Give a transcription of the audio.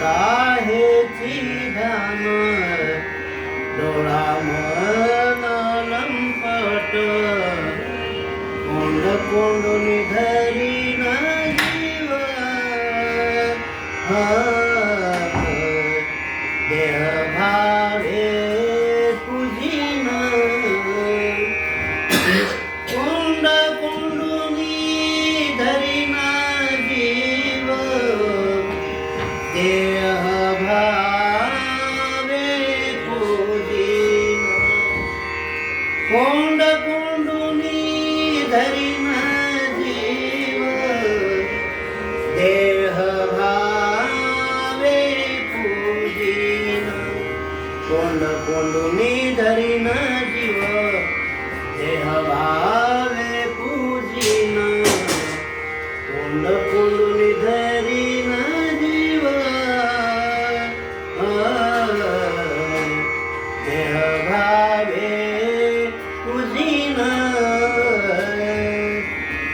आहेची ध्यान डोळा मन लंपट कोंड कोंडून धरी ना जीव देह भावे पूजिन कोंड कोंडून धरी ना जीव देह भावे पूजिन कोंड कोंडून धरी ना जीव देह भावे पूजिन कोंड कोंडून धरी ना जीव देह भावे पूजिन कोंड कोंडून धरी ना जीव देह भावे